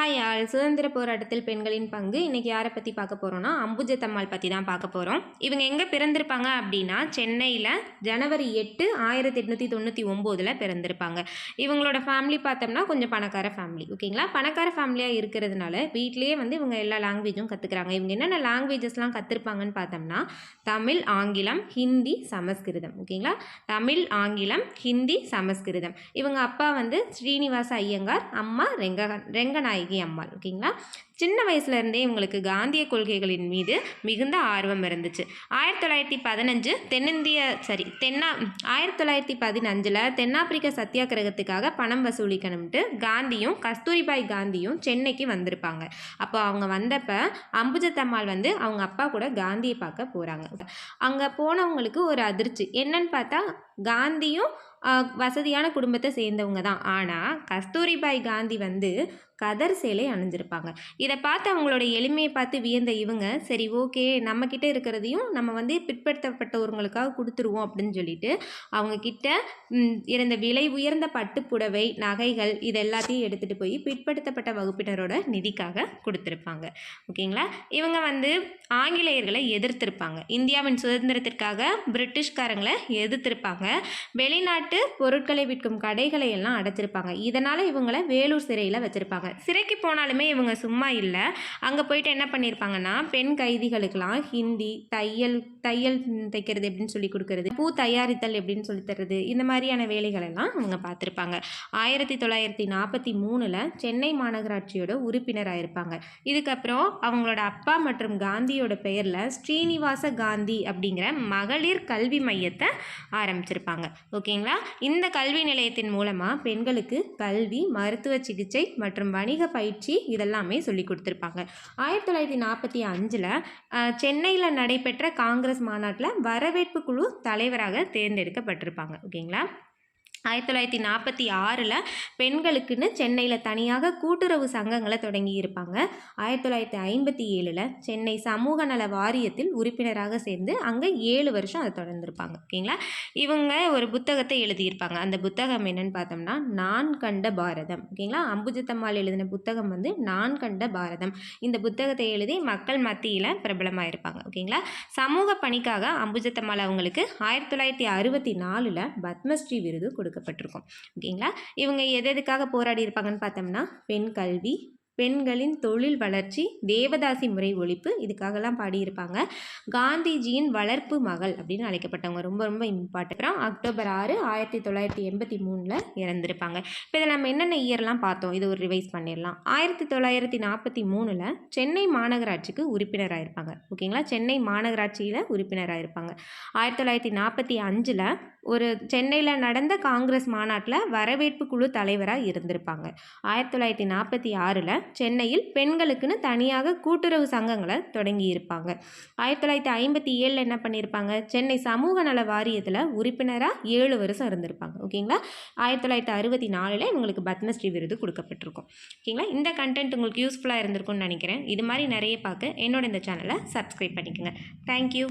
Hi all. சுதந்திர போராட்டத்தில் பெண்களின் பங்கு. இன்றைக்கி யாரை பற்றி பார்க்க போகிறோன்னா அம்புஜத்தம்மாள் பற்றி தான் பார்க்க போகிறோம். இவங்க எங்கே பிறந்திருப்பாங்க அப்படின்னா சென்னையில் ஜனவரி 8, 1899 பிறந்திருப்பாங்க. இவங்களோட ஃபேமிலி பார்த்தோம்னா கொஞ்சம் பணக்கார ஃபேமிலி, ஓகேங்களா. பணக்கார ஃபேமிலியாக இருக்கிறதுனால வீட்டிலேயே இவங்க எல்லா லாங்குவேஜும் கற்றுக்குறாங்க. இவங்க என்னென்ன லாங்குவேஜஸ்லாம் கற்றுருப்பாங்கன்னு பார்த்தோம்னா தமிழ், ஆங்கிலம், ஹிந்தி, சமஸ்கிருதம், ஓகேங்களா. தமிழ், ஆங்கிலம், ஹிந்தி, சமஸ்கிருதம். இவங்க அப்பா ஸ்ரீனிவாச ஐயங்கார், அம்மா ரெங்கநாயகி அம்மாள், ஓகேங்களா. சின்ன வயசுலேருந்தே இவங்களுக்கு காந்திய கொள்கைகளின் மீது மிகுந்த ஆர்வம் இருந்துச்சு. 1915 தென்னாப்பிரிக்க சத்தியாகிரகத்துக்காக பணம் வசூலிக்கணும்ட்டு காந்தியும் கஸ்தூரிபாய் காந்தியும் சென்னைக்கு வந்திருப்பாங்க. அப்போ அவங்க வந்தப்போ அம்புஜத்தம்மாள் அவங்க அப்பா கூட காந்தியை பார்க்க போகிறாங்க. அங்கே போனவங்களுக்கு ஒரு அதிர்ச்சி என்னன்னு பார்த்தா காந்தியும் வசதியான குடும்பத்தை சேர்ந்தவங்க தான். ஆனால் கஸ்தூரிபாய் காந்தி கதர் சேலை அணிஞ்சிருப்பாங்க. இதை பார்த்து அவங்களோட எளிமையை பார்த்து வியந்த இவங்க சரி ஓகே நம்மக்கிட்ட இருக்கிறதையும் நம்ம பிற்படுத்தப்பட்டவர்களுக்காக கொடுத்துருவோம் அப்படின்னு சொல்லிட்டு அவங்கக்கிட்ட இருந்த விலை உயர்ந்த பட்டுப்புடவை, நகைகள் இது எல்லாத்தையும் எடுத்துகிட்டு போய் பிற்படுத்தப்பட்ட வகுப்பினரோட நிதிக்காக கொடுத்துருப்பாங்க, ஓகேங்களா. இவங்க ஆங்கிலேயர்களை எதிர்த்திருப்பாங்க. இந்தியாவின் சுதந்திரத்திற்காக பிரிட்டிஷ்காரங்களை எதிர்த்திருப்பாங்க. வெளிநாட்டு பொருட்களை விற்கும் கடைகளை எல்லாம் அடைச்சிருப்பாங்க. இதனால் இவங்களை வேலூர் சிறையில் வச்சுருப்பாங்க. சிறைக்கு போனாலுமே இவங்க சும்மா இல்லை. அங்கே போயிட்டு என்ன பண்ணியிருப்பாங்கன்னா பெண் கைதிகளுக்கெல்லாம் ஹிந்தி, தையல் தைக்கிறது எப்படின்னு சொல்லி கொடுக்கறது, பூ தயாரித்தல் எப்படின்னு சொல்லி தர்றது, இந்த மாதிரியான வேலைகளெல்லாம் அவங்க பார்த்துருப்பாங்க. 1943 சென்னை மாநகராட்சியோட உறுப்பினராக இருப்பாங்க. இதுக்கப்புறம் அவங்களோட அப்பா மற்றும் காந்தியோட பெயரில் ஸ்ரீனிவாச காந்தி அப்படிங்கிற மகளிர் கல்வி மையத்தை ஆரம்பிச்சிருப்பாங்க, ஓகேங்களா. இந்த கல்வி நிலையத்தின் மூலமாக பெண்களுக்கு கல்வி, மருத்துவ சிகிச்சை மற்றும் வணிக பயிற்சி இதெல்லாமே சொல்லி கொடுத்துருப்பாங்க. 1945 சென்னையில் நடைபெற்ற காங்கிரஸ் மாநாட்டில் வரவேற்பு குழு தலைவராக தேர்ந்தெடுக்கப்பட்டிருப்பாங்க, ஓகேங்களா. 1946 பெண்களுக்குன்னு சென்னையில் தனியாக கூட்டுறவு சங்கங்களை தொடங்கியிருப்பாங்க. 1957 சென்னை சமூக நல வாரியத்தில் உறுப்பினராக சேர்ந்து அங்கே 7 வருஷம் அதை தொடர்ந்துருப்பாங்க, ஓகேங்களா. இவங்க ஒரு புத்தகத்தை எழுதியிருப்பாங்க. அந்த புத்தகம் என்னன்னு பார்த்தோம்னா நான் கண்ட பாரதம், ஓகேங்களா. அம்புஜத்தம்மாள் எழுதின புத்தகம் நான் கண்ட பாரதம். இந்த புத்தகத்தை எழுதி மக்கள் மத்தியில் பிரபலமாக இருப்பாங்க, ஓகேங்களா. சமூக பணிக்காக அம்புஜத்தம்மாள் அவங்களுக்கு 1964 பத்மஸ்ரீ விருது கொடுக்கப்பட்டிருக்கும், ஓகேங்களா. இவங்க எதுக்காக போராடி இருப்பாங்கன்னு பார்த்தோம்னா பெண் கல்வி, பெண்களின் தொழில் வளர்ச்சி, தேவதாசி முறை ஒழிப்பு, இதுக்காகலாம் பாடியிருப்பாங்க. காந்திஜியின் வளர்ப்பு மகள் அப்படின்னு அழைக்கப்பட்டவங்க, ரொம்ப ரொம்ப இம்பார்ட்டன்ட். அக்டோபர் 6, 1983 இறந்திருப்பாங்க. இப்போ இதில் நம்ம என்னென்ன இயர்லாம் பார்த்தோம், இது ஒரு ரிவைஸ் பண்ணிடலாம். 1943 சென்னை மாநகராட்சிக்கு உறுப்பினராக இருப்பாங்க, ஓகேங்களா. சென்னை மாநகராட்சியில் உறுப்பினராக இருப்பாங்க. 1945 ஒரு சென்னையில் நடந்த காங்கிரஸ் மாநாட்டில் வரவேற்பு குழு தலைவராக இருந்திருப்பாங்க. 1946 சென்னையில் பெண்களுக்குன்னு தனியாக கூட்டுறவு சங்கங்களை தொடங்கியிருப்பாங்க. 1957 என்ன பண்ணியிருப்பாங்க, சென்னை சமூக நல வாரியத்தில் உறுப்பினராக 7 வருஷம் இருந்திருப்பாங்க, ஓகேங்களா. 1964 இவங்களுக்கு பத்மஸ்ரீ விருது கொடுக்கப்பட்டிருக்கும், ஓகேங்களா. இந்த கண்டென்ட் உங்களுக்கு யூஸ்ஃபுல்லாக இருந்திருக்கும்னு நினைக்கிறேன். இது மாதிரி நிறைய பார்க்க என்னோட இந்த சேனலை சப்ஸ்கிரைப் பண்ணிக்கோங்க. தேங்க்யூ.